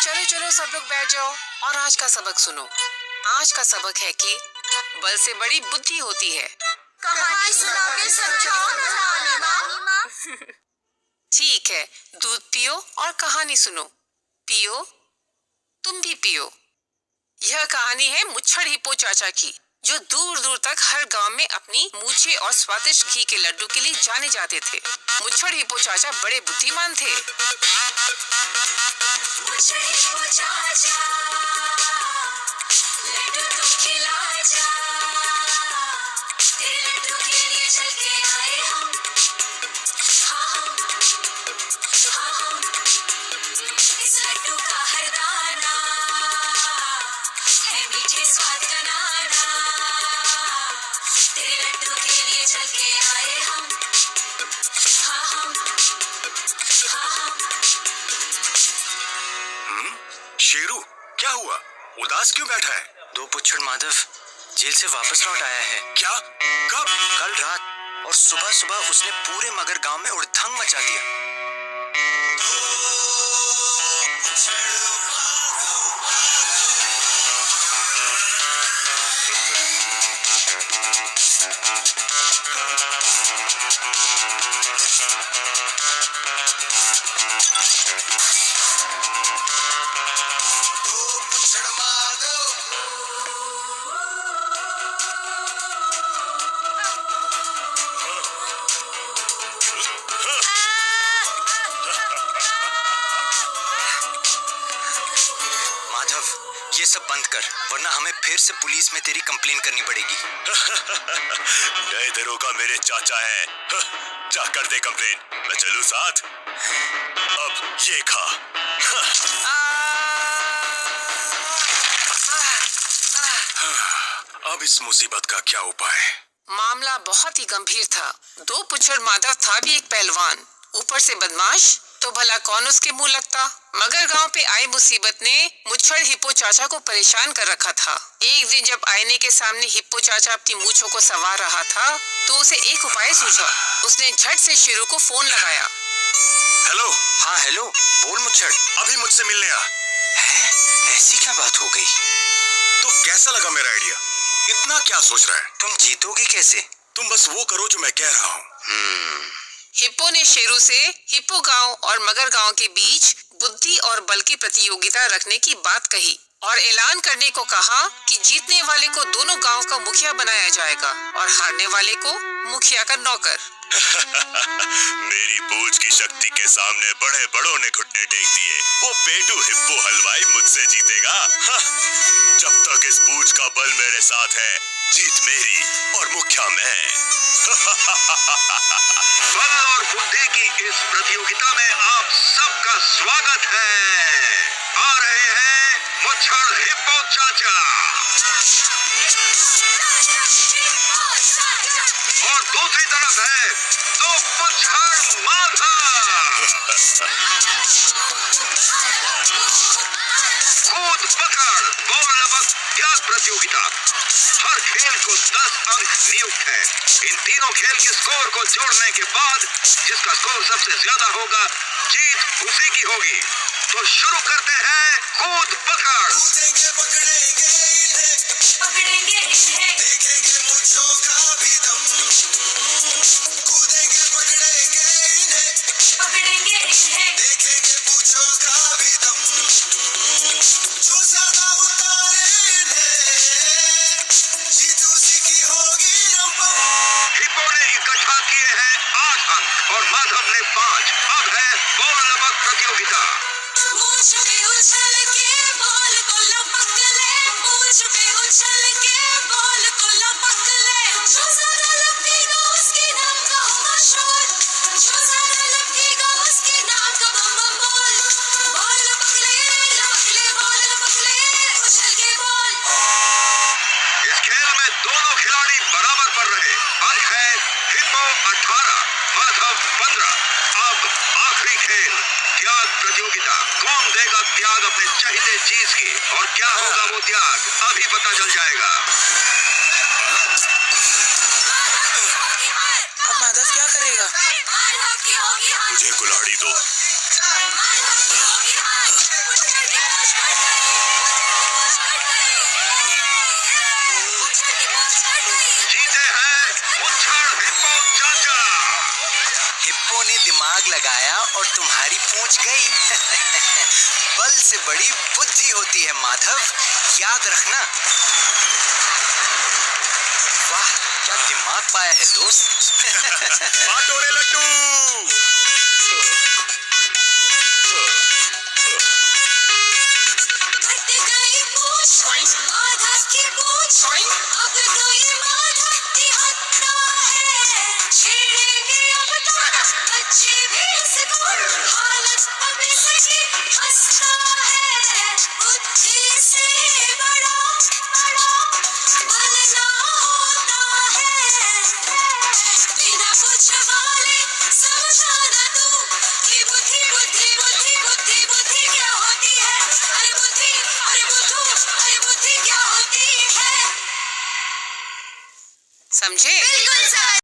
चलो चलो सब लोग बैठ जाओ और आज का सबक सुनो। आज का सबक है कि बल से बड़ी बुद्धि होती है। कहानी सुना के समझाओ ना रानी माँ। ठीक है, दूध पियो और कहानी सुनो। पियो, तुम भी पियो। यह कहानी है मुच्छड़ हिप्पो चाचा की, जो दूर दूर तक हर गांव में अपनी मूछे और स्वादिष्ट घी के लड्डू के लिए जाने जाते थे। मुच्छड़ हिप्पो चाचा बड़े बुद्धिमान थे। मुच्छड़ हिप्पो चाचा, लड्डू तो खिला जा, तेरे लड्डू के लिए चल के आए हम। हाँ, इस लड्डू का हर दाना है मीठे स्वाद का नाना, तेरे लड्डू के लिए चल के आए हम। शेरू, क्या हुआ? उदास क्यों बैठा है? दो पुच्छड़ माधव जेल से वापस लौट आया है। क्या? कब? कल रात, और सुबह सुबह उसने पूरे मगर गांव में उड़धांग मचा दिया। ये सब बंद कर, वरना हमें फिर से पुलिस में तेरी कंप्लेन करनी पड़ेगी। नए दरोगा मेरे चाचा है। जा कर दे कंप्लेन, मैं चलूं साथ। अब ये खा। अब इस मुसीबत का क्या उपाय? मामला बहुत ही गंभीर था। दो पुच्छड़ माधव था भी एक पहलवान, ऊपर से बदमाश, तो भला कौन उसके मुंह लगता। मगर गांव पे आई मुसीबत ने मुच्छड़ हिप्पो चाचा को परेशान कर रखा था। एक दिन जब आईने के सामने हिप्पो चाचा अपनी मूंछों को संवार रहा था, तो उसे एक उपाय सूझा। उसने झट से शेरू को फोन लगाया। हेलो। हाँ हेलो, बोल मुच्छड़। अभी मुझसे मिलने आ। हैं? ऐसी क्या बात हो गई? तो कैसा लगा मेरा आइडिया? इतना क्या सोच रहा है? तुम जीतोगे कैसे? तुम बस वो करो जो मैं कह रहा हूँ। हिप्पो ने शेरू से हिप्पो गांव और मगर गांव के बीच बुद्धि और बल की प्रतियोगिता रखने की बात कही और ऐलान करने को कहा कि जीतने वाले को दोनों गांव का मुखिया बनाया जाएगा और हारने वाले को मुखिया का नौकर। मेरी पूंछ की शक्ति के सामने बड़े बड़ों ने घुटने टेक दिए। वो पेटू हिप्पो हलवाई मुझसे जीतेगा। जब तक इस पूंछ का बल मेरे साथ है, जीत मेरी और मुखिया मैं। बल और बुद्धि की इस प्रतियोगिता में आप सबका स्वागत है। आ रहे हैं मुच्छड़ हिप्पो चाचा और दूसरी तरफ है दो पुच्छड़ माधव। कूद पकड़ बॉल लपक त्याग प्रतियोगिता। हर खेल को 10 अंक नियुक्त है। इन तीनों खेल के स्कोर को जोड़ने के बाद जिसका स्कोर सबसे ज्यादा होगा, जीत उसी की होगी। तो शुरू करते हैं कूद पकड़। कूदेंगे पकड़ेंगे इन्हें, देखेंगे मुच्छों का भी दम। कूदेंगे पकड़ेंगे इन्हें, देखेंगे मुच्छों का भी दम। जो ज्यादा उतारे इन्हें, जीत उसी की होगी रंपम। हिप्पो ने इकट्ठा किए हैं 8 अंक और माधव ने 5। अब है बॉल लपक प्रतियोगिता। मूंछ पे उछल के बॉल को लपक ले, मूंछ पे उछल के बॉल को लपक ले। जो ज्यादा लपकेगा उसके नाम का होगा शोर, जो ज्यादा लपकेगा उसके नाम का बम बम बोल। बॉल लपक ले बॉल लपक ले, उछल के बॉल। इस खेल में दोनों खिलाड़ी बराबर पर रहे। अंक है हिप्पो 18, माधव 15। अब आखिरी खेल त्याग प्रतियोगिता। कौन देगा त्याग अपने चहेते चीज की और क्या होगा वो त्याग, अभी पता चल जाएगा। अब माधव क्या करेगा? मुझे कुल्हाड़ी दो। सोच गई। बल से बड़ी बुद्धि होती है माधव, याद रखना। वाह, क्या दिमाग पाया है दोस्त। बाटो रे लड्डू। कट गई पूछ माधव की पूछ, अब तो ये माधव निहत्था है। छेड़ेंगे अब तो बच्चे भी इसको, हालत अब इसकी हंसता है। बुद्धि से बड़ा बल ना होता है। बिना पूछ वाले समझाना तू कि बुद्धि बुद्धि बुद्धि बुद्धि बुद्धि क्या होती है। अरे बुद्धि, अरे बुद्धू, अरे बुद्धि क्या होती है। समझे? बिल्कुल समझ